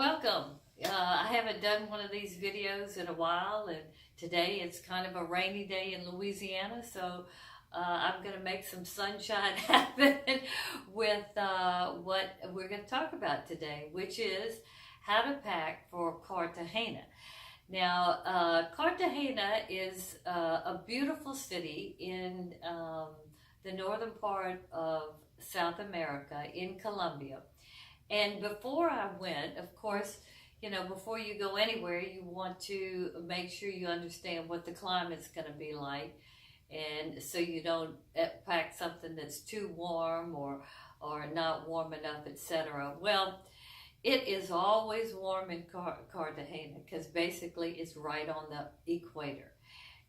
Welcome. I haven't done one of these videos in a while, and today it's kind of a rainy day in Louisiana, so I'm going to make some sunshine happen with what we're going to talk about today, which is how to pack for Cartagena. Now, Cartagena is a beautiful city in the northern part of South America, in Colombia. And before I went, of course, before you go anywhere, you want to make sure you understand what the climate's going to be like. And so you don't pack something that's too warm or not warm enough, etc. Well, it is always warm in Cartagena because basically it's right on the equator.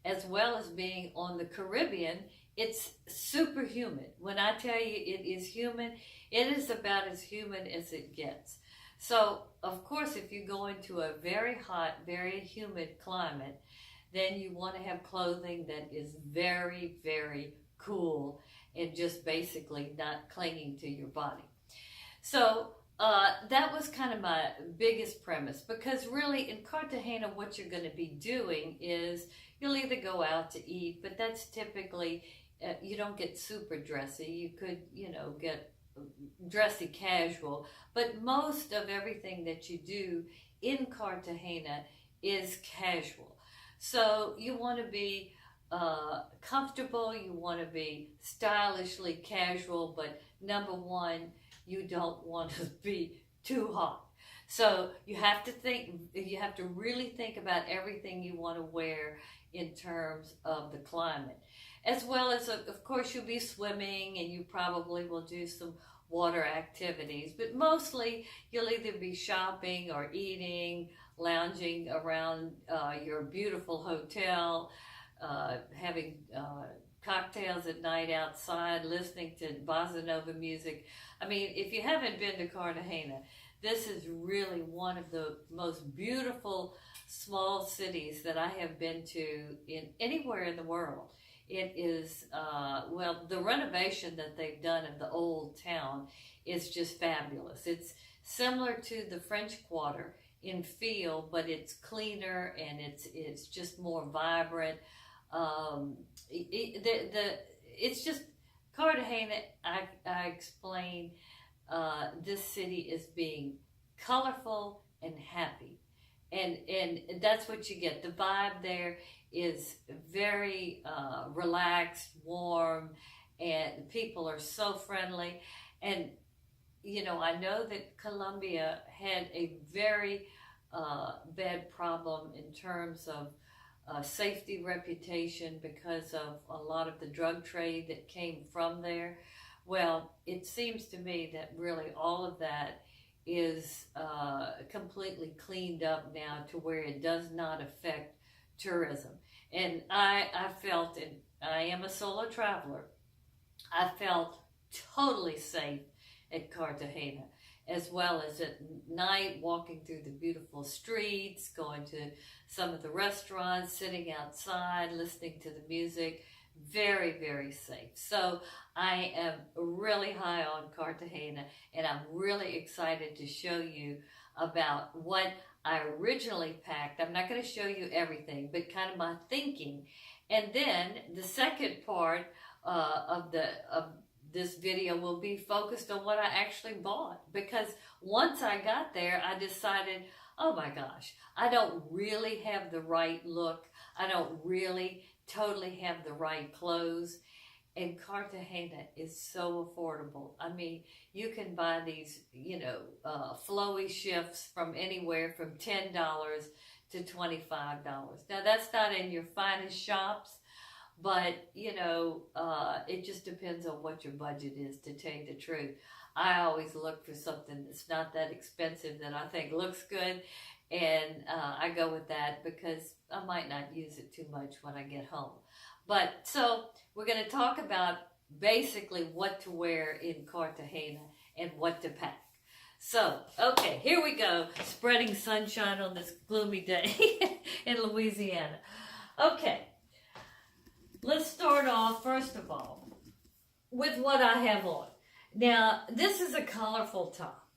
As well as being on the Caribbean, it's super humid. When I tell you it is humid, it is about as humid as it gets. So, of course, if you go into a very hot, very humid climate, then you want to have clothing that is very, very cool and just basically not clinging to your body. So, that was kind of my biggest premise, because really in Cartagena what you're going to be doing is you'll either go out to eat, but that's typically, you don't get super dressy. You could, get dressy casual, but most of everything that you do in Cartagena is casual. So you want to be comfortable, you want to be stylishly casual, but number one, you don't want to be too hot. So you have to really think about everything you want to wear in terms of the climate. As well as, of course, you'll be swimming and you probably will do some water activities, but mostly you'll either be shopping or eating, lounging around your beautiful hotel, having cocktails at night outside, listening to bossa nova music. I mean, if you haven't been to Cartagena, this is really one of the most beautiful small cities that I have been to in anywhere in the world. It is, the renovation that they've done of the old town is just fabulous. It's similar to the French Quarter in feel, but it's cleaner and it's just more vibrant. It's just Cartagena. I explain this city as being colorful and happy, and that's what you get. The vibe there is very relaxed, warm, and people are so friendly. And I know that Colombia had a very bad problem in terms of safety reputation because of a lot of the drug trade that came from there. Well, it seems to me that really all of that is completely cleaned up now to where it does not affect tourism. And I felt, and I am a solo traveler, I felt totally safe at Cartagena, as well as at night, walking through the beautiful streets, going to some of the restaurants, sitting outside, listening to the music. Very, very safe. So I am really high on Cartagena, and I'm really excited to show you about what I originally packed. I'm not going to show you everything, but kind of my thinking. And then the second part of this video will be focused on what I actually bought, because once I got there, I decided, oh my gosh, I don't really have the right look. I don't really totally have the right clothes. And Cartagena is so affordable. I mean, you can buy these, flowy shifts from anywhere from $10 to $25. Now, that's not in your finest shops, but, it just depends on what your budget is, to tell you the truth. I always look for something that's not that expensive that I think looks good, and I go with that because I might not use it too much when I get home. But so we're going to talk about basically what to wear in Cartagena and what to pack. So, okay, here we go, spreading sunshine on this gloomy day in Louisiana. Okay, let's start off, first of all, with what I have on. Now, this is a colorful top.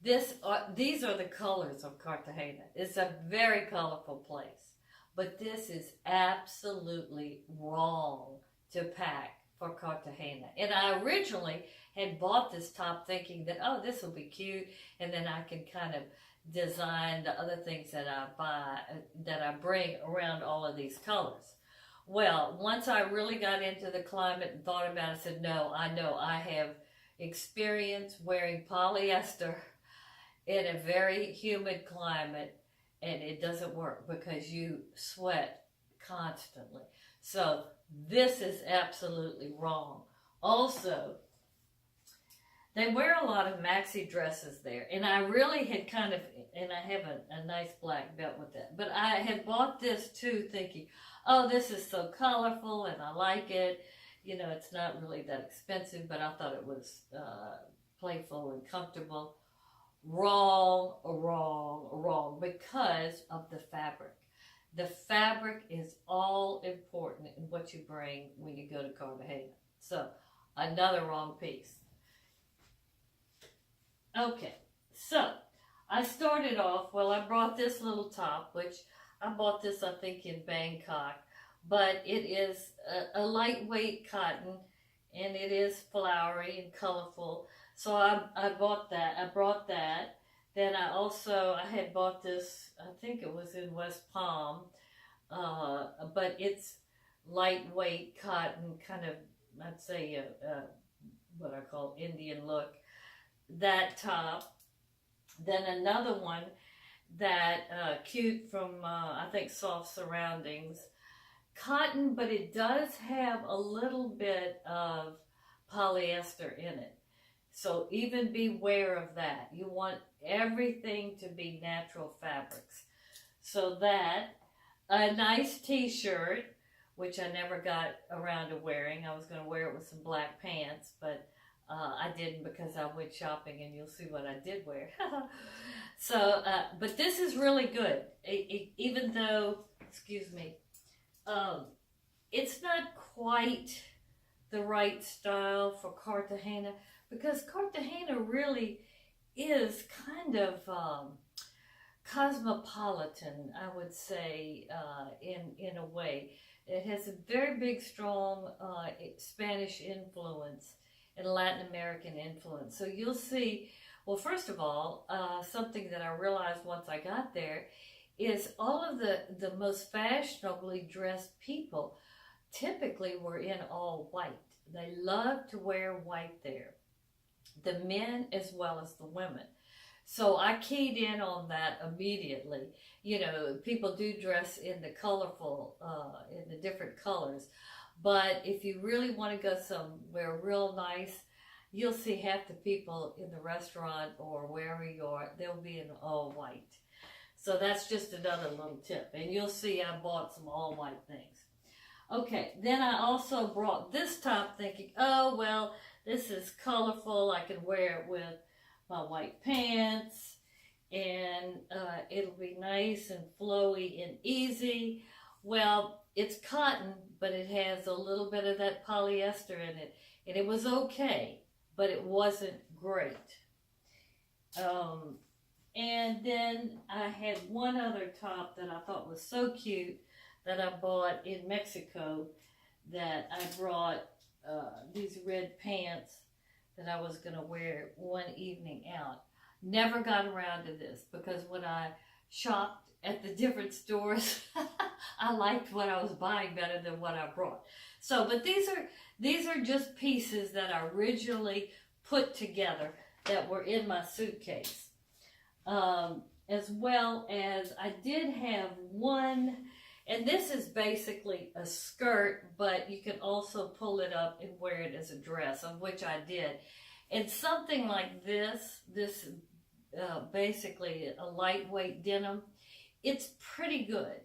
these are the colors of Cartagena. It's a very colorful place. But this is absolutely wrong to pack for Cartagena. And I originally had bought this top thinking that, oh, this will be cute, and then I can kind of design the other things that I buy, that I bring around all of these colors. Well, once I really got into the climate and thought about it, I said, no, I know I have experience wearing polyester in a very humid climate, and it doesn't work because you sweat constantly. So this is absolutely wrong. Also, they wear a lot of maxi dresses there, and I really had kind of, and I have a nice black belt with that, but I had bought this too thinking, oh, this is so colorful and I like it. You know, it's not really that expensive, but I thought it was playful and comfortable. Wrong, wrong, wrong, because of the fabric. The fabric is all important in what you bring when you go to Cartagena. So, another wrong piece. Okay, so I started off, well, I brought this little top, which I bought this, I think, in Bangkok, but it is a lightweight cotton, and it is flowery and colorful. So I bought that. I brought that. Then I had bought this, I think it was in West Palm, but it's lightweight cotton, kind of, I'd say, what I call Indian look. That top. Then another one that cute from, I think, Soft Surroundings. Cotton, but it does have a little bit of polyester in it. So even beware of that. You want everything to be natural fabrics. So that, a nice t-shirt, which I never got around to wearing. I was going to wear it with some black pants, but I didn't because I went shopping, and you'll see what I did wear. So, but this is really good. Even though, excuse me, it's not quite the right style for Cartagena, because Cartagena really is kind of cosmopolitan, I would say, in a way. It has a very big, strong Spanish influence and Latin American influence. So you'll see, well, first of all, something that I realized once I got there is all of the most fashionably dressed people typically were in all white. They love to wear white there, the men as well as the women. So I keyed in on that immediately. You know, people do dress in the colorful, in the different colors. But if you really want to go somewhere real nice, you'll see half the people in the restaurant or wherever you are, they'll be in all white. So that's just another little tip. And you'll see I bought some all white things. Okay, then I also brought this top thinking, oh, well, this is colorful. I can wear it with my white pants, and it'll be nice and flowy and easy. Well, it's cotton, but it has a little bit of that polyester in it, and it was okay, but it wasn't great. And then I had one other top that I thought was so cute that I bought in Mexico, that I brought these red pants that I was going to wear one evening out. Never got around to this because when I shopped at the different stores, I liked what I was buying better than what I brought. So, but these are just pieces that I originally put together that were in my suitcase. As well as I did have one, and this is basically a skirt, but you can also pull it up and wear it as a dress, of which I did. And something like this basically a lightweight denim, it's pretty good.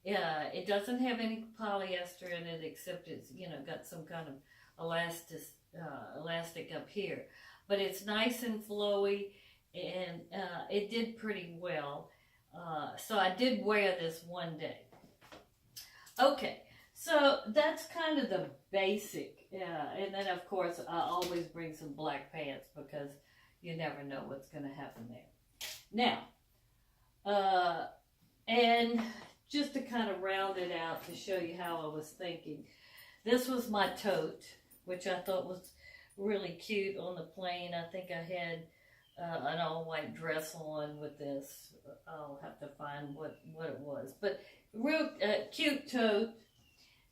It doesn't have any polyester in it, except it's, you know, got some kind of elastic up here. But it's nice and flowy, and it did pretty well. So I did wear this one day. Okay, so that's kind of the basic. And then, of course, I always bring some black pants because, you never know what's going to happen there. Now, and just to kind of round it out to show you how I was thinking, this was my tote, which I thought was really cute on the plane. I think I had an all-white dress on with this. I'll have to find what it was. But real cute tote.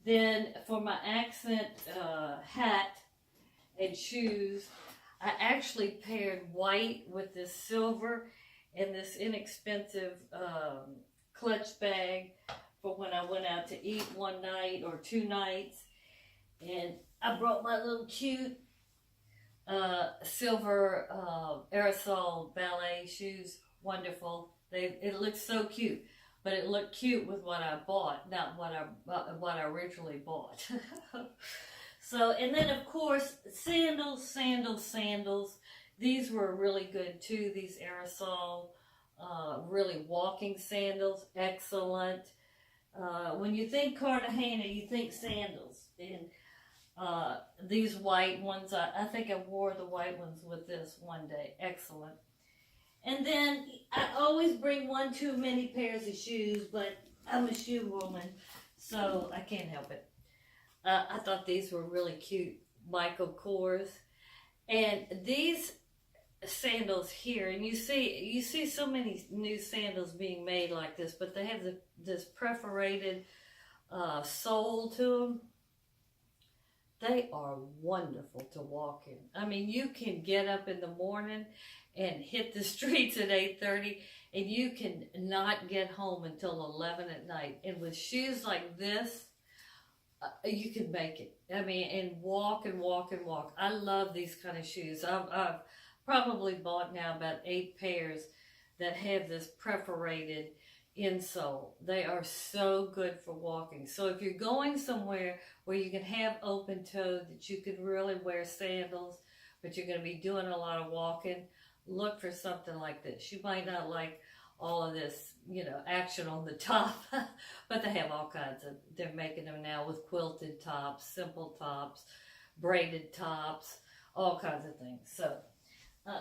Then for my accent hat and shoes, I actually paired white with this silver and this inexpensive clutch bag for when I went out to eat one night or 2 nights. And I brought my little cute silver aerosol ballet shoes. Wonderful. It looks so cute, but it looked cute with what I bought, not what I originally bought. So, and then of course, sandals. These were really good too. These aerosol, really walking sandals, excellent. When you think Cartagena, you think sandals. And these white ones, I think I wore the white ones with this one day. Excellent. And then I always bring one too many pairs of shoes, but I'm a shoe woman, so I can't help it. I thought these were really cute, Michael Kors. And these sandals here, and you see so many new sandals being made like this, but they have this perforated sole to them. They are wonderful to walk in. I mean, you can get up in the morning and hit the streets at 8:30, and you can not get home until 11 at night. And with shoes like this, you can make it. I mean, and walk and walk and walk. I love these kind of shoes. I've probably bought now about 8 pairs that have this perforated insole. They are so good for walking. So if you're going somewhere where you can have open toe, that you could really wear sandals, but you're going to be doing a lot of walking, look for something like this. You might not like all of this, action on the top, but they have all kinds of, they're making them now with quilted tops, simple tops, braided tops, all kinds of things. So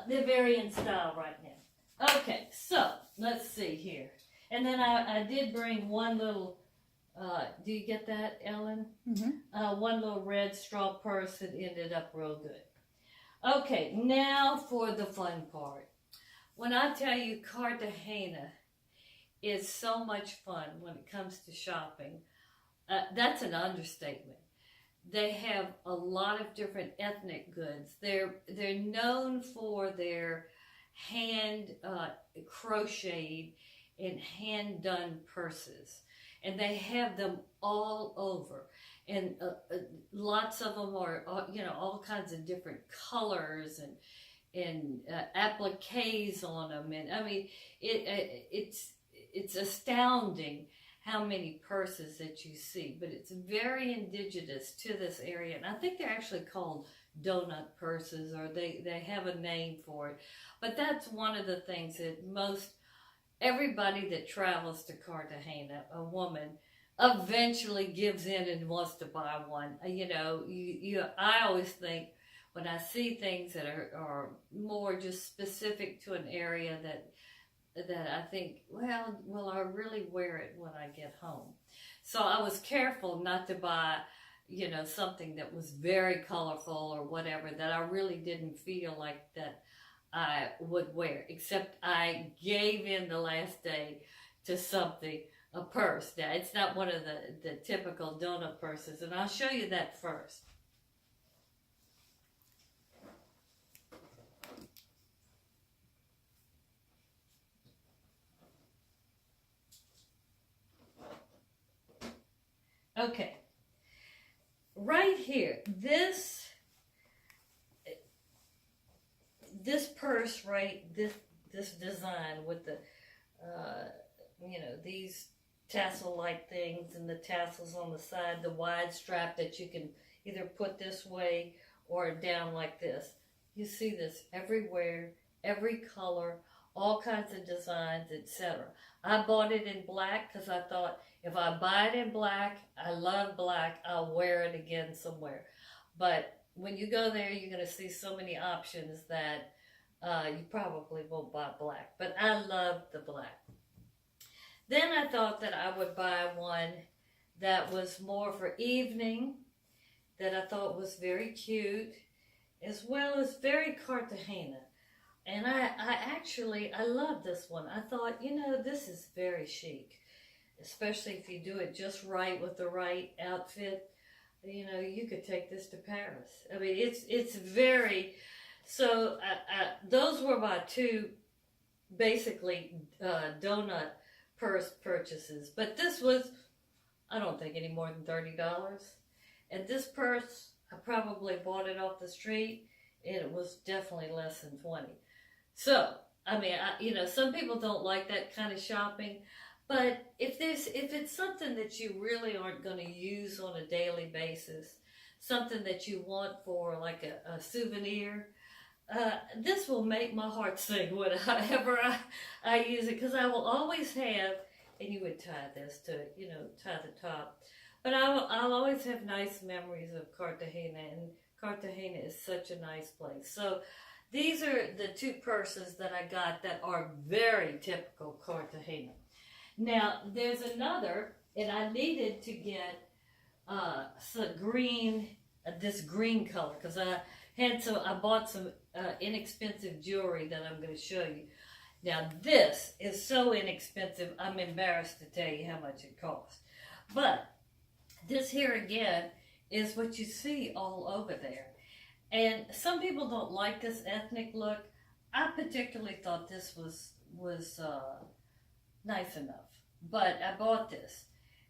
they're very in style right now. Okay, so let's see here. And then I did bring one little, do you get that, Ellen? Mm-hmm. One little red straw purse that ended up real good. Okay, now for the fun part. When I tell you Cartagena is so much fun when it comes to shopping, that's an understatement. They have a lot of different ethnic goods. They're known for their hand crocheted and hand done purses, and they have them all over. And lots of them are, all kinds of different colors and appliques on them, and I mean, it's astounding how many purses that you see. But it's very indigenous to this area, and I think they're actually called donut purses, or they have a name for it. But that's one of the things that everybody that travels to Cartagena, a woman, eventually gives in and wants to buy one. I always think, when I see things that are more just specific to an area, that I think, well, will I really wear it when I get home? So I was careful not to buy, something that was very colorful or whatever, that I really didn't feel like that I would wear, except I gave in the last day to something, a purse. Now, it's not one of the typical donut purses, and I'll show you that first. Okay, right here, this purse, right, this design with the, these tassel-like things and the tassels on the side, the wide strap that you can either put this way or down like this. You see this everywhere, every color, all kinds of designs, etc. I bought it in black because I thought, if I buy it in black, I love black, I'll wear it again somewhere. But when you go there, you're going to see so many options that You probably won't buy black, but I love the black. Then I thought that I would buy one that was more for evening, that I thought was very cute, as well as very Cartagena. And I love this one. I thought, this is very chic, especially if you do it just right with the right outfit. You could take this to Paris. I mean, it's very, so those were my two, basically, donut purse purchases. But this was, I don't think, any more than $30. And this purse, I probably bought it off the street, and it was definitely less than 20. So, I mean, some people don't like that kind of shopping, but if it's something that you really aren't going to use on a daily basis, something that you want for like a souvenir, this will make my heart sing whenever I use it, because I will always have, and you would tie this to it, tie the top, but I'll always have nice memories of Cartagena, and Cartagena is such a nice place. So these are the two purses that I got that are very typical Cartagena. Now, there's another, and I needed to get some green, this green color, because I bought some inexpensive jewelry that I'm going to show you. Now, this is so inexpensive, I'm embarrassed to tell you how much it cost. But this here again is what you see all over there. And some people don't like this ethnic look. I particularly thought this was nice enough. But I bought this.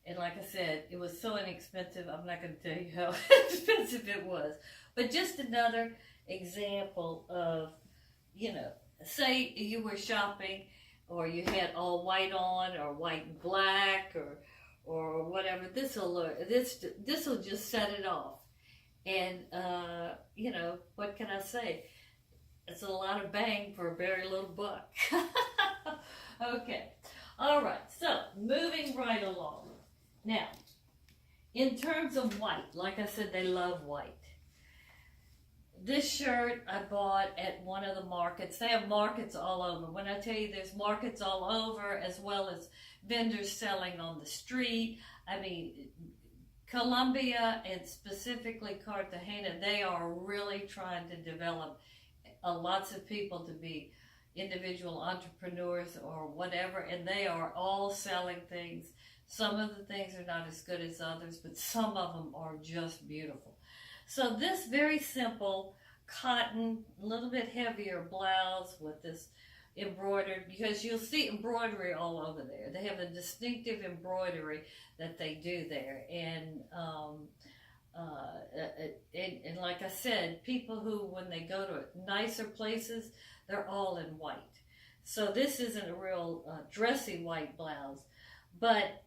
And like I said, it was so inexpensive, I'm not going to tell you how expensive it was. But just another example of, say you were shopping, or you had all white on, or white and black, or whatever. This will just set it off. And, what can I say? It's a lot of bang for a very little buck. Okay. All right. So, moving right along. Now, in terms of white, like I said, they love white. This shirt I bought at one of the markets. They have markets all over. When I tell you there's markets all over, as well as vendors selling on the street. I mean, Colombia, and specifically Cartagena, they are really trying to develop lots of people to be individual entrepreneurs or whatever, and they are all selling things. Some of the things are not as good as others, but some of them are just beautiful. So this very simple cotton, a little bit heavier blouse with this embroidered, because you'll see embroidery all over there. They have a distinctive embroidery that they do there, and like I said, people who, when they go to nicer places, they're all in white. So this isn't a real dressy white blouse, but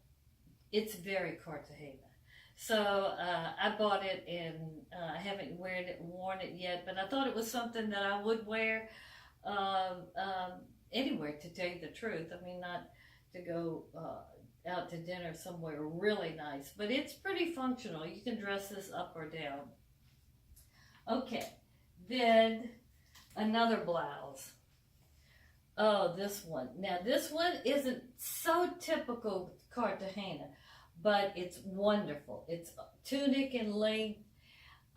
it's very Cartagena. So I bought it, and I haven't worn it yet, but I thought it was something that I would wear anywhere, to tell you the truth. I mean, not to go out to dinner somewhere really nice, but it's pretty functional. You can dress this up or down. Okay, then another blouse. Oh, this one. Now, this one isn't so typical Cartagena, but it's wonderful. It's tunic and length.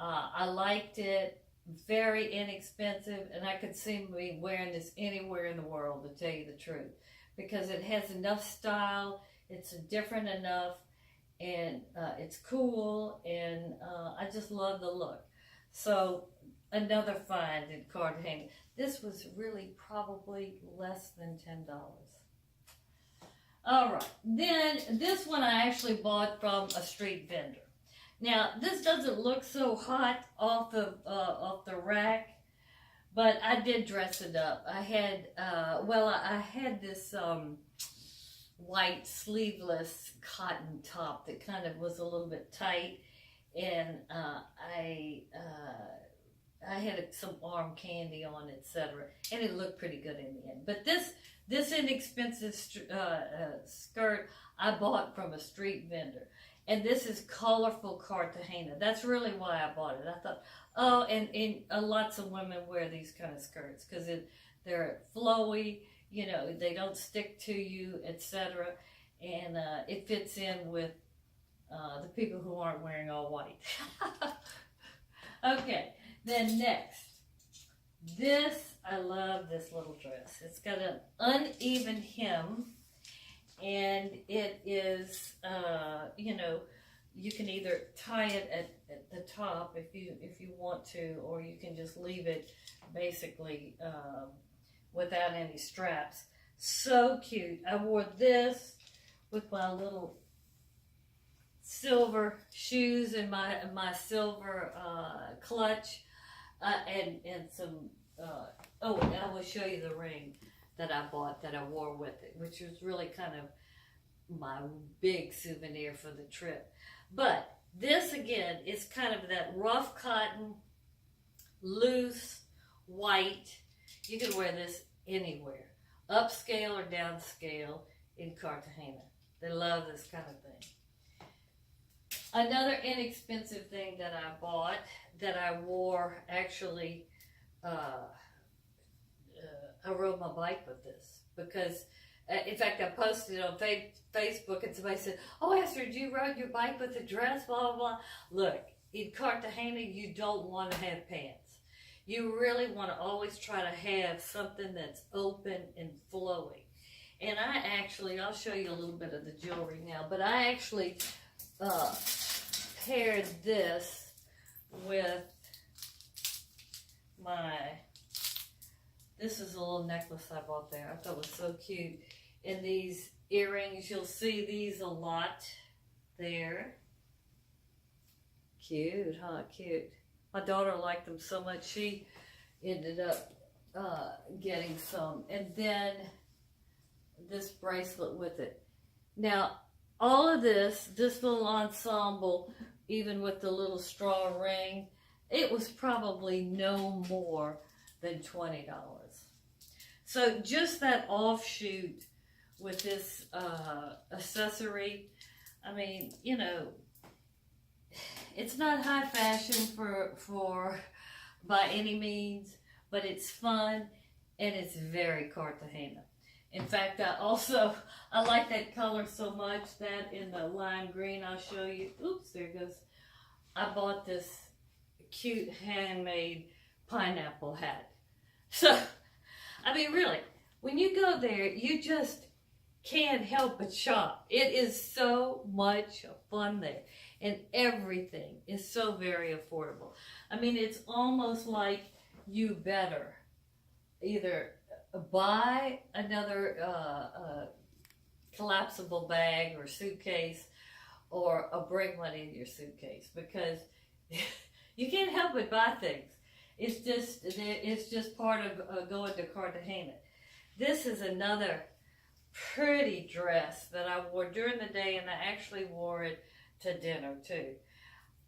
I liked it. Very inexpensive, and I could see me wearing this anywhere in the world, to tell you the truth, because it has enough style, it's different enough, and it's cool, and I just love the look. So another find in Cartagena. This was really probably less than $10. All right, then this one I actually bought from a street vendor. Now, this doesn't look so hot off the rack, but I did dress it up. I had, I had this white sleeveless cotton top that kind of was a little bit tight, and I had some arm candy on, etc., and it looked pretty good in the end. But this inexpensive skirt I bought from a street vendor. And this is colorful Cartagena. That's really why I bought it. I thought, oh, and lots of women wear these kind of skirts because they're flowy, you know, they don't stick to you, etc. And it fits in with the people who aren't wearing all white. Okay, then next. This, I love this little dress. It's got an uneven hem, and it is, you know, you can either tie it at the top if you want to, or you can just leave it basically without any straps. So cute. I wore this with my little silver shoes and my silver clutch and some oh, and I will show you the ring that I bought that I wore with it, which was really kind of my big souvenir for the trip. But this again is kind of that rough cotton, loose, white. You can wear this anywhere, upscale or downscale in Cartagena. They love this kind of thing. Another inexpensive thing that I bought that I wore, actually, I rode my bike with this because, in fact, I posted it on Facebook and somebody said, oh, Astrid, you rode your bike with a dress, blah, blah, blah. Look, in Cartagena, you don't want to have pants. You really want to always try to have something that's open and flowing. And I'll show you a little bit of the jewelry now, but I actually paired this with this is a little necklace I bought there. I thought it was so cute. And these earrings, you'll see these a lot there. Cute, huh? Cute. My daughter liked them so much, she ended up getting some. And then this bracelet with it. Now, all of this little ensemble, even with the little straw ring, it was probably no more than $20. So just that offshoot with this accessory, I mean, you know, it's not high fashion for by any means, but it's fun and it's very Cartagena. In fact, I like that color so much that in the lime green, I'll show you. Oops, there it goes. I bought this cute handmade pineapple hat. So, I mean, really, when you go there, you just can't help but shop. It is so much fun there. And everything is so very affordable. I mean, it's almost like you better either buy another collapsible bag or suitcase, or bring one in your suitcase, because you can't help but buy things. It's just part of going to Cartagena. This is another pretty dress that I wore during the day, and I actually wore it to dinner too.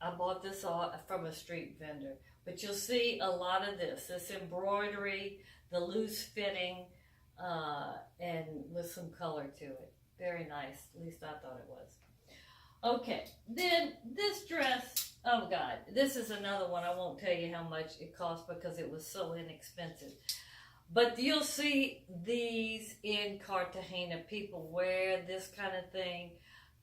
I bought this from a street vendor, but you'll see a lot of this embroidery, the loose fitting, and with some color to it. Very nice, at least I thought it was. Okay, then this dress, oh God, this is another one. I won't tell you how much it cost because it was so inexpensive. But you'll see these in Cartagena. People wear this kind of thing,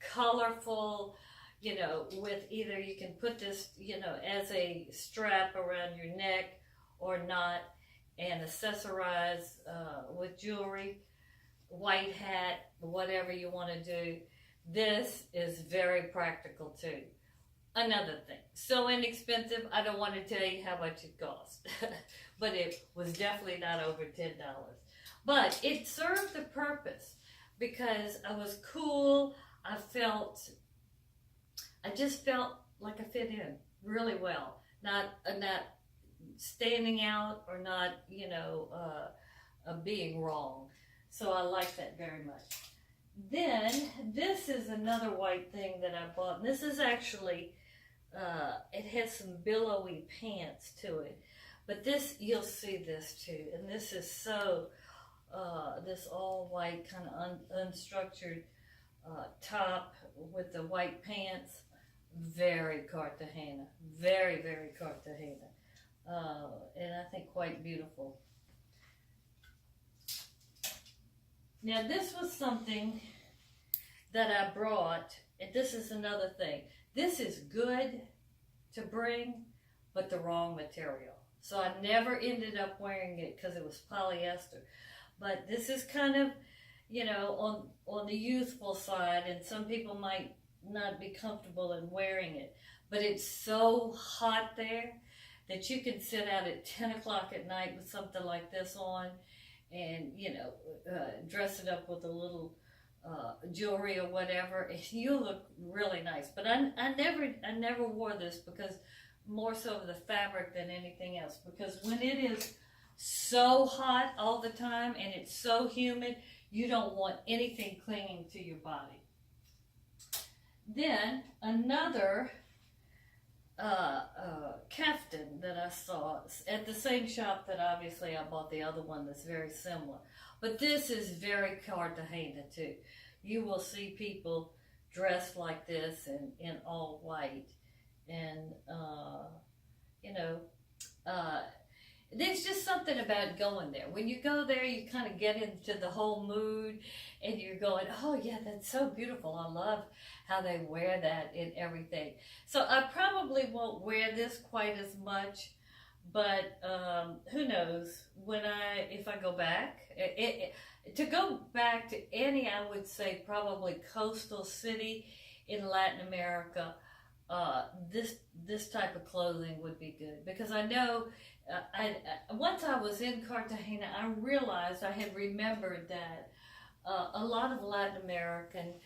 colorful, you know, with either you can put this, you know, as a strap around your neck or not, and accessorize with jewelry, white hat, whatever you want to do. This is very practical too. Another thing, so inexpensive, I don't want to tell you how much it cost, but it was definitely not over $10. But it served the purpose because I was cool. I just felt like I fit in really well, not standing out or not, you know, being wrong. So I like that very much. Then this is another white thing that I bought. And this is actually, it has some billowy pants to it. But this, you'll see this too. And this is so, this all white kind of unstructured top with the white pants. Very Cartagena, very, very Cartagena, and I think quite beautiful. Now this was something that I brought, and this is another thing. This is good to bring, but the wrong material. So I never ended up wearing it because it was polyester. But this is kind of, you know, on the youthful side, and some people might not be comfortable in wearing it. But it's so hot there that you can sit out at 10 o'clock at night with something like this on, and, you know, dress it up with a little jewelry or whatever, and you look really nice. But I never wore this because more so of the fabric than anything else, because when it is so hot all the time and it's so humid, you don't want anything clinging to your body. Then another kaftan that I saw at the same shop that obviously I bought the other one that's very similar. But this is very Cartagena too. You will see people dressed like this in all white. And, you know, there's just something about going there. When you go there, you kind of get into the whole mood, and you're going, oh yeah, that's so beautiful. I love how they wear that and everything. So I probably won't wear this quite as much, but who knows, if I go back. To go back to any, I would say probably coastal city in Latin America, this type of clothing would be good, because I know once I was in Cartagena, I realized I had remembered that a lot of Latin American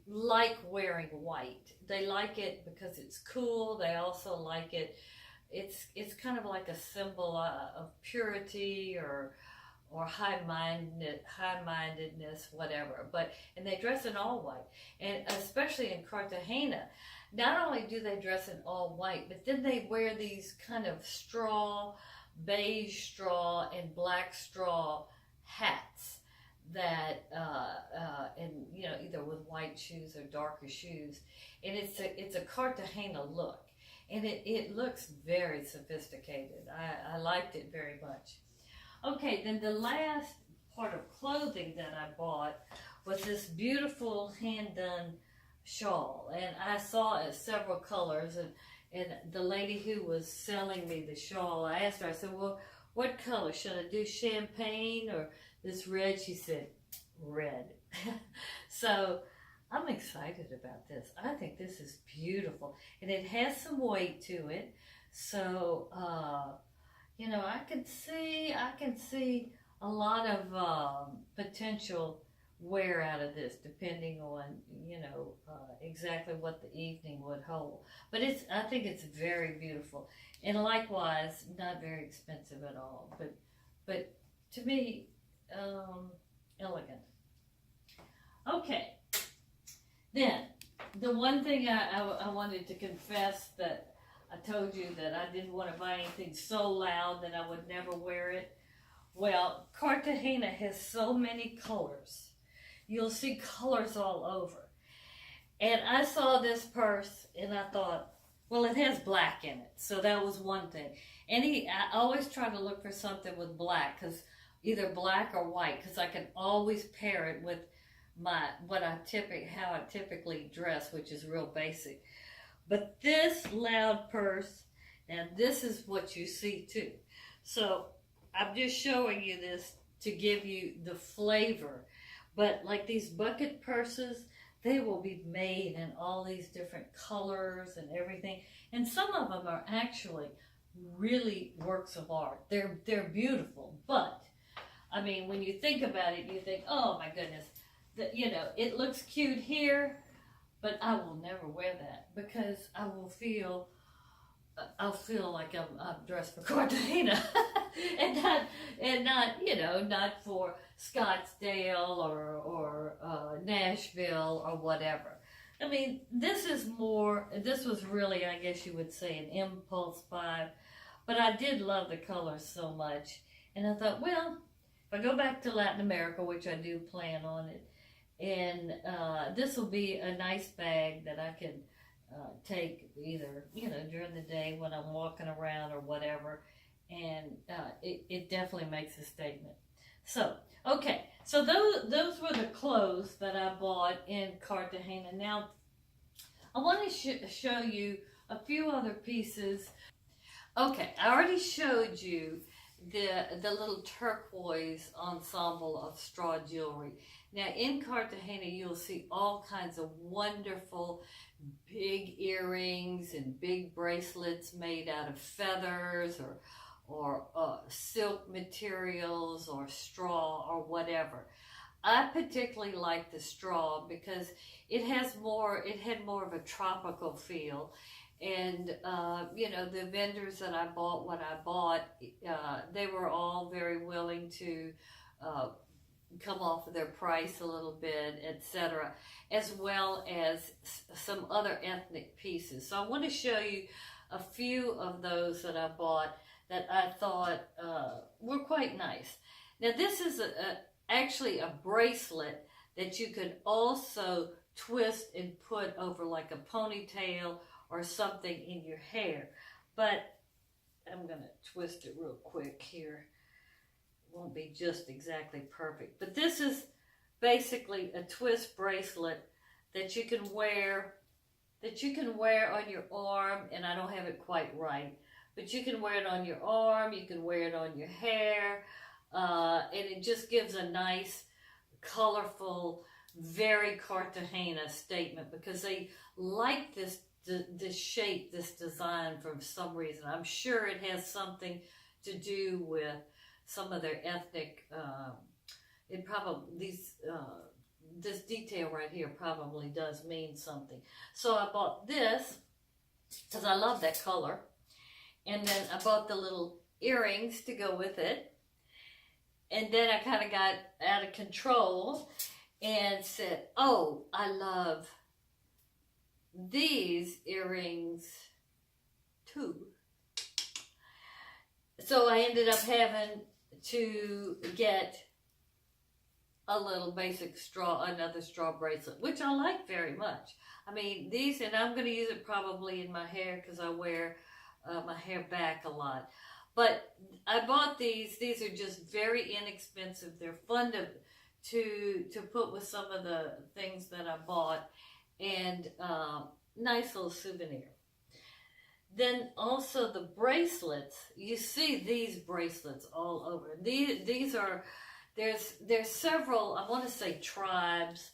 like wearing white. They like it because it's cool. They also like it. It's kind of like a symbol of purity or high-mindedness, whatever. And they dress in all white, and especially in Cartagena, not only do they dress in all white, but then they wear these kind of beige straw and black straw hats that, and you know, either with white shoes or darker shoes, and it's a Cartagena look, and it looks very sophisticated. I liked it very much. Okay, then the last part of clothing that I bought was this beautiful hand-done shawl. And I saw it several colors, and the lady who was selling me the shawl, I asked her, I said, well, what color? Should I do champagne or this red? She said, red. So I'm excited about this. I think this is beautiful. And it has some weight to it. So, you know, I can see a lot of potential wear out of this, depending on, you know, exactly what the evening would hold. But I think it's very beautiful, and likewise not very expensive at all. But to me, elegant. Okay, then the one thing I wanted to confess, that I told you that I didn't want to buy anything so loud that I would never wear it. Well, Cartagena has so many colors. You'll see colors all over. And I saw this purse and I thought, well, it has black in it. So that was one thing. And I always try to look for something with black, because either black or white, because I can always pair it with how I typically dress, which is real basic. But this loud purse, now this is what you see too. So I'm just showing you this to give you the flavor. But like these bucket purses, they will be made in all these different colors and everything. And some of them are actually really works of art. They're beautiful. But, I mean, when you think about it, you think, oh my goodness, you know, it looks cute here, but I will never wear that, because I'll feel like I'm dressed for Cartagena, and not you know, not for Scottsdale or Nashville or whatever. I mean, this was really, I guess you would say, an impulse buy, but I did love the colors so much, and I thought, well, if I go back to Latin America, which I do plan on it, And this will be a nice bag that I can take either, during the day when I'm walking around or whatever. And it definitely makes a statement. So, okay. So those were the clothes that I bought in Cartagena. Now, I want to show you a few other pieces. Okay, I already showed you the little turquoise ensemble of straw jewelry. Now in Cartagena, you'll see all kinds of wonderful big earrings and big bracelets made out of feathers or silk materials or straw or whatever. I particularly like the straw because it had more of a tropical feel. And, the vendors that I bought what I bought, they were all very willing to come off of their price a little bit, etc., as well as some other ethnic pieces. So I want to show you a few of those that I bought that I thought were quite nice. Now this is actually a bracelet that you could also twist and put over like a ponytail or something in your hair. But I'm going to twist it real quick here. It won't be just exactly perfect. But this is basically a twist bracelet that you can wear on your arm, and I don't have it quite right. But you can wear it on your arm, you can wear it on your hair, and it just gives a nice, colorful, very Cartagena statement because they like this shape, this design for some reason. I'm sure it has something to do with some of their ethnic, this detail right here probably does mean something. So I bought this because I love that color. And then I bought the little earrings to go with it. And then I kind of got out of control and said, oh, I love these earrings too. So I ended up having to get a little basic another straw bracelet, which I like very much. I mean, these, and I'm going to use it probably in my hair because I wear my hair back a lot. But I bought these. These are just very inexpensive. They're fun to put with some of the things that I bought, and nice little souvenir. Then also the bracelets. You see these bracelets all over. These are there's several. I want to say tribes,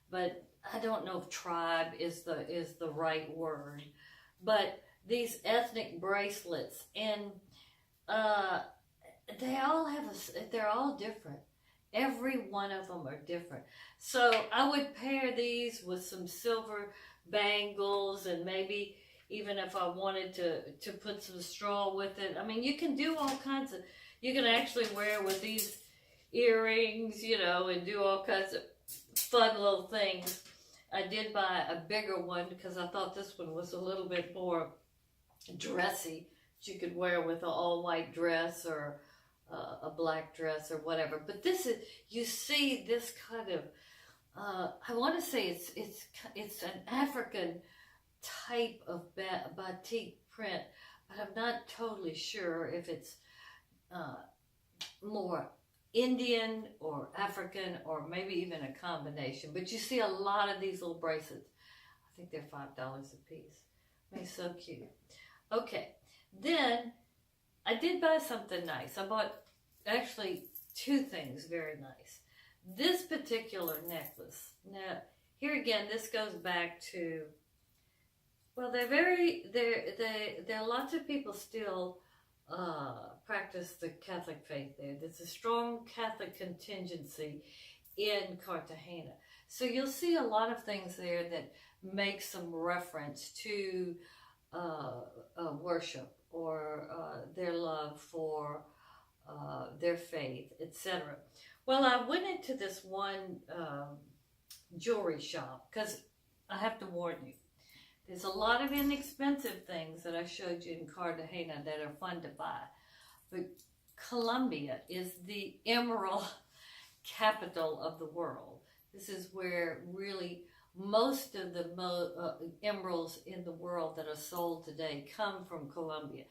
but I don't know if tribe is the right word. But these ethnic bracelets, and they're all different. Every one of them are different. So I would pair these with some silver bangles, and maybe even if I wanted to put some straw with it. I mean, you can do all kinds of, you can actually wear with these earrings, and do all kinds of fun little things. I did buy a bigger one because I thought this one was a little bit more dressy, that you could wear with an all-white dress or a black dress or whatever. But this is, you see this kind of, I want to say it's an African type of batik print, but I'm not totally sure if it's more Indian or African or maybe even a combination. But you see a lot of these little bracelets. I think they're $5 a piece. They're so cute. Okay, then I did buy something nice. I bought actually two things very nice. This particular necklace. Now, here again, this goes back to, well, there are lots of people still practice the Catholic faith there. There's a strong Catholic contingency in Cartagena. So you'll see a lot of things there that make some reference to worship or their love for their faith, etc. Well, I went into this one jewelry shop because I have to warn you, there's a lot of inexpensive things that I showed you in Cartagena that are fun to buy. But Colombia is the emerald capital of the world. This is where really most of the emeralds in the world that are sold today come from Colombia.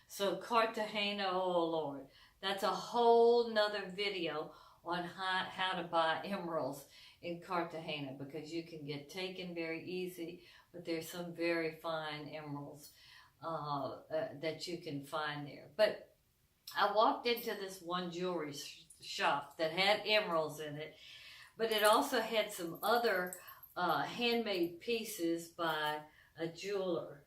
So Cartagena, oh Lord, that's a whole nother video on how to buy emeralds in Cartagena, because you can get taken very easy, but there's some very fine emeralds that you can find there. But I walked into this one jewelry shop that had emeralds in it, but it also had some other handmade pieces by a jeweler,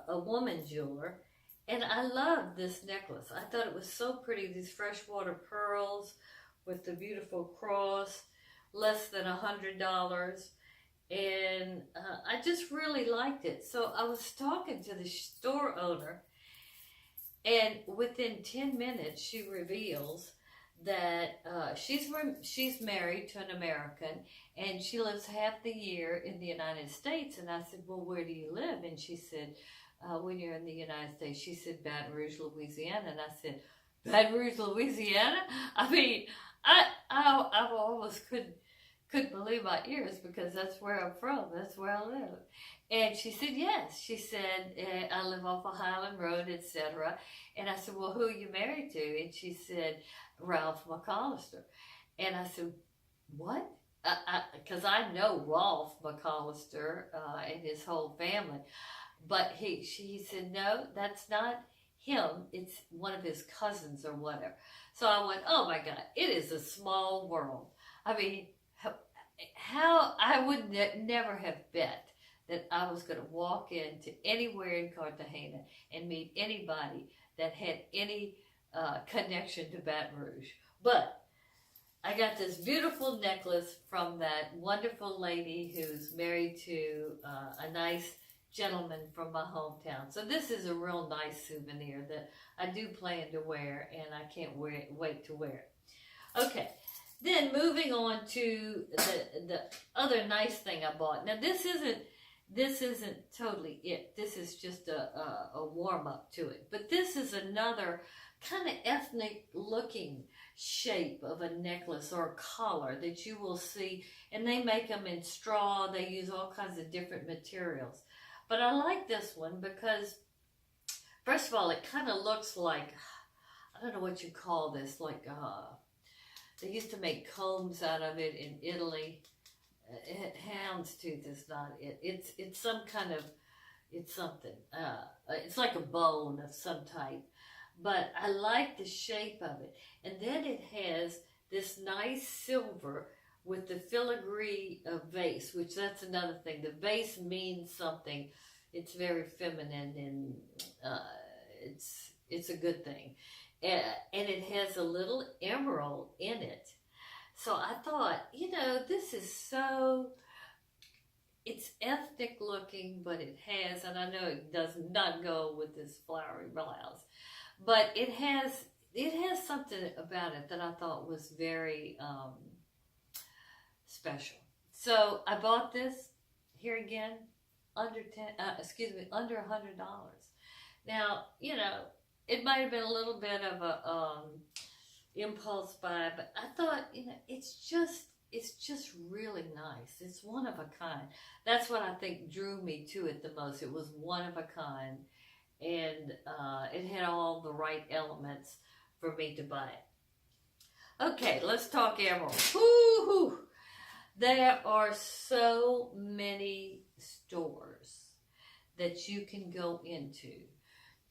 a woman jeweler, and I loved this necklace. I thought it was so pretty, these freshwater pearls with the beautiful cross, less than $100, and I just really liked it. So I was talking to the store owner, and within 10 minutes she reveals that she's married to an American, and she lives half the year in the United States. And I said, well, where do you live? And she said, when you're in the United States, she said, Baton Rouge, Louisiana. And I said, Baton Rouge, Louisiana? I mean, I almost couldn't believe my ears, because that's where I'm from. That's where I live. And she said, yes. She said, I live off of Highland Road, etc. And I said, well, who are you married to? And she said, Ralph McCollister. And I said, what? Because I know Rolf McCollister and his whole family. But she said, no, that's not him. It's one of his cousins or whatever. So I went, oh my God, it is a small world. I mean, how I would never have bet that I was going to walk into anywhere in Cartagena and meet anybody that had any connection to Baton Rouge. But I got this beautiful necklace from that wonderful lady who's married to a nice gentleman from my hometown. So this is a real nice souvenir that I do plan to wear, and I can't wait to wear it. Okay. Then moving on to the other nice thing I bought. Now this isn't totally it. This is just a warm up to it. But this is another kind of ethnic looking shape of a necklace or a collar that you will see. And they make them in straw. They use all kinds of different materials. But I like this one because, first of all, it kind of looks like, I don't know what you call this, like they used to make combs out of it in Italy. Houndstooth is not it. It's some kind of, it's something. It's like a bone of some type. But I like the shape of it. And then it has this nice silver with the filigree vase, which that's another thing. The vase means something. It's very feminine, and it's a good thing. And it has a little emerald in it. So I thought, this is so, it's ethnic looking, but it has, and I know it does not go with this flowery blouse, but it has something about it that I thought was very special. So I bought this, here again, under $100. Now, it might have been a little bit of a impulse buy, but I thought, it's just really nice. It's one of a kind. That's what I think drew me to it the most. It was one of a kind, and it had all the right elements for me to buy it. Okay, let's talk emeralds. Woo-hoo! There are so many stores that you can go into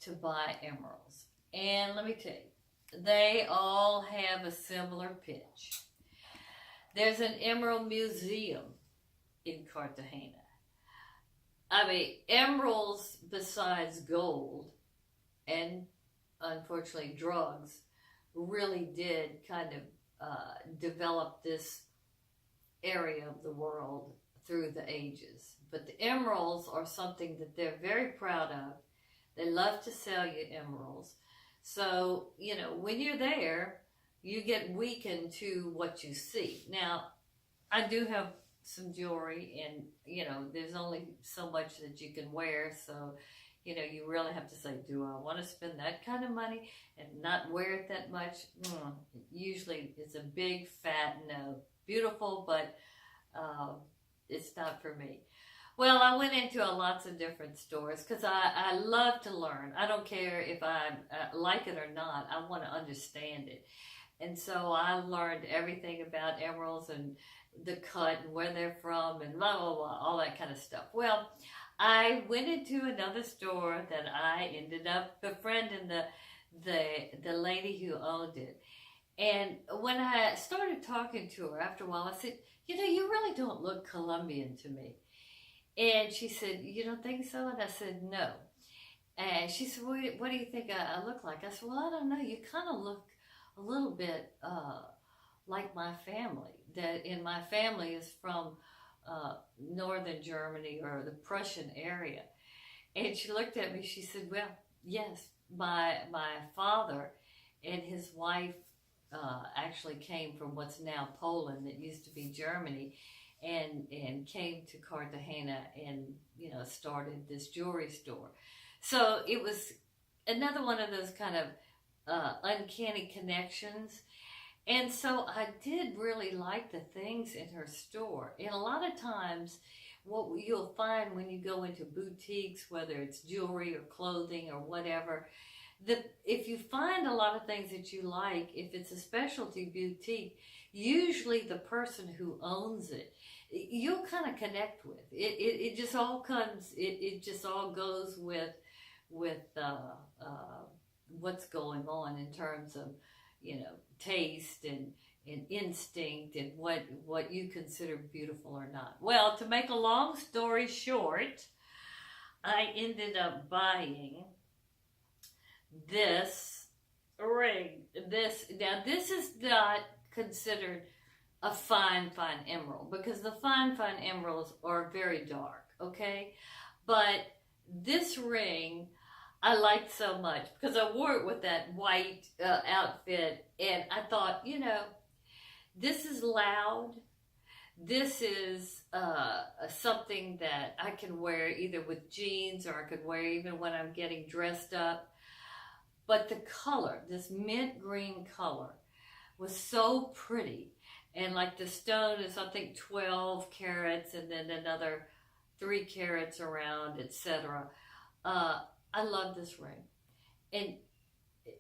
to buy emeralds. And let me tell you, they all have a similar pitch. There's an emerald museum in Cartagena. I mean, emeralds besides gold and unfortunately drugs really did kind of develop this area of the world through the ages. But the emeralds are something that they're very proud of. They love to sell you emeralds. So, when you're there, you get weakened to what you see. Now, I do have some jewelry, and, there's only so much that you can wear. So, you really have to say, do I want to spend that kind of money and not wear it that much? Usually it's a big fat no. Beautiful, but it's not for me. Well, I went into lots of different stores because I love to learn. I don't care if I like it or not. I want to understand it. And so I learned everything about emeralds and the cut and where they're from and blah, blah, blah, all that kind of stuff. Well, I went into another store that I ended up befriending the lady who owned it. And when I started talking to her after a while, I said, you know, you really don't look Colombian to me. And she said, you don't think so? And I said, no. And she said, what do you think I look like? I said, well, I don't know. You kind of look a little bit like my family. That in my family is from northern Germany or the Prussian area. And she looked at me. She said, well, yes, my father and his wife actually came from what's now Poland. It used to be Germany. And came to Cartagena and, you know, started this jewelry store. So it was another one of those kind of uncanny connections. And so I did really like the things in her store. And a lot of times what you'll find when you go into boutiques, whether it's jewelry or clothing or whatever, if you find a lot of things that you like, if it's a specialty boutique, usually the person who owns it, you'll kind of connect with. It just all comes, it just all goes with what's going on in terms of, you know, taste and instinct and what you consider beautiful or not. Well, to make a long story short, I ended up buying this ring. This is not considered a fine emerald because the fine emeralds are very dark, okay? But this ring I liked so much because I wore it with that white outfit, and I thought, you know, this is loud. This is something that I can wear either with jeans or I could wear even when I'm getting dressed up. But the color, this mint green color, was so pretty. And like the stone is, I think, 12 carats and then another 3 carats around, etc. I love this ring. And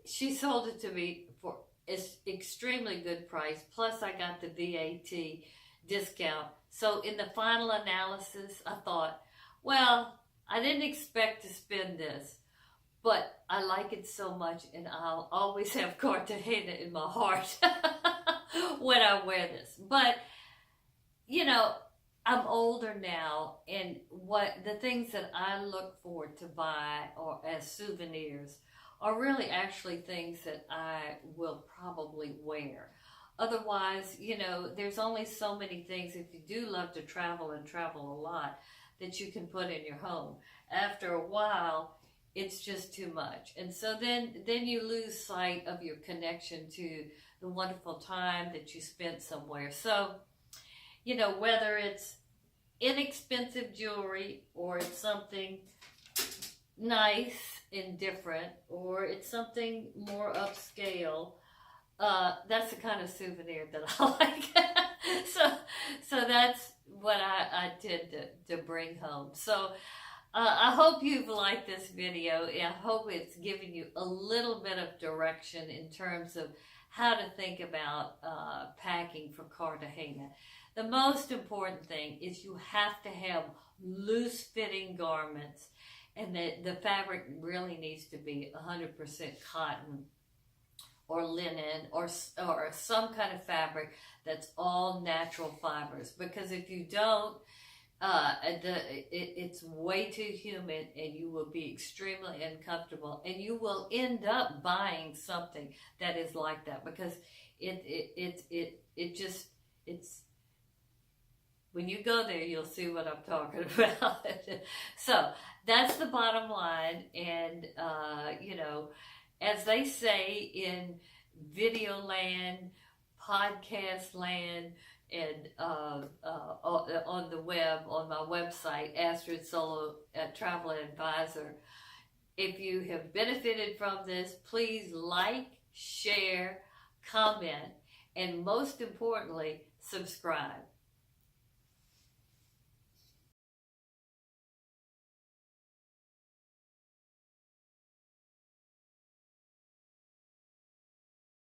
she sold it to me for an extremely good price. Plus, I got the VAT discount. So in the final analysis, I thought, well, I didn't expect to spend this. But I like it so much, and I'll always have Cartagena in my heart when I wear this. But, you know, I'm older now, and the things that I look forward to buy or as souvenirs are really actually things that I will probably wear. Otherwise, you know, there's only so many things, if you do love to travel and travel a lot, that you can put in your home. After a while, it's just too much. And so then you lose sight of your connection to the wonderful time that you spent somewhere. So, you know, whether it's inexpensive jewelry or it's something nice and different or it's something more upscale, that's the kind of souvenir that I like. So that's what I tend to bring home. So I hope you've liked this video. I hope it's given you a little bit of direction in terms of how to think about packing for Cartagena. The most important thing is you have to have loose-fitting garments, and the fabric really needs to be 100% cotton or linen or some kind of fabric that's all natural fibers. Because if you don't, it's way too humid and you will be extremely uncomfortable, and you will end up buying something that is like that because it's when you go there, you'll see what I'm talking about. So that's the bottom line. And you know, as they say in video land, podcast land, and on the web, on my website, Astrid Travel Advisor. If you have benefited from this, please like, share, comment, and most importantly, subscribe.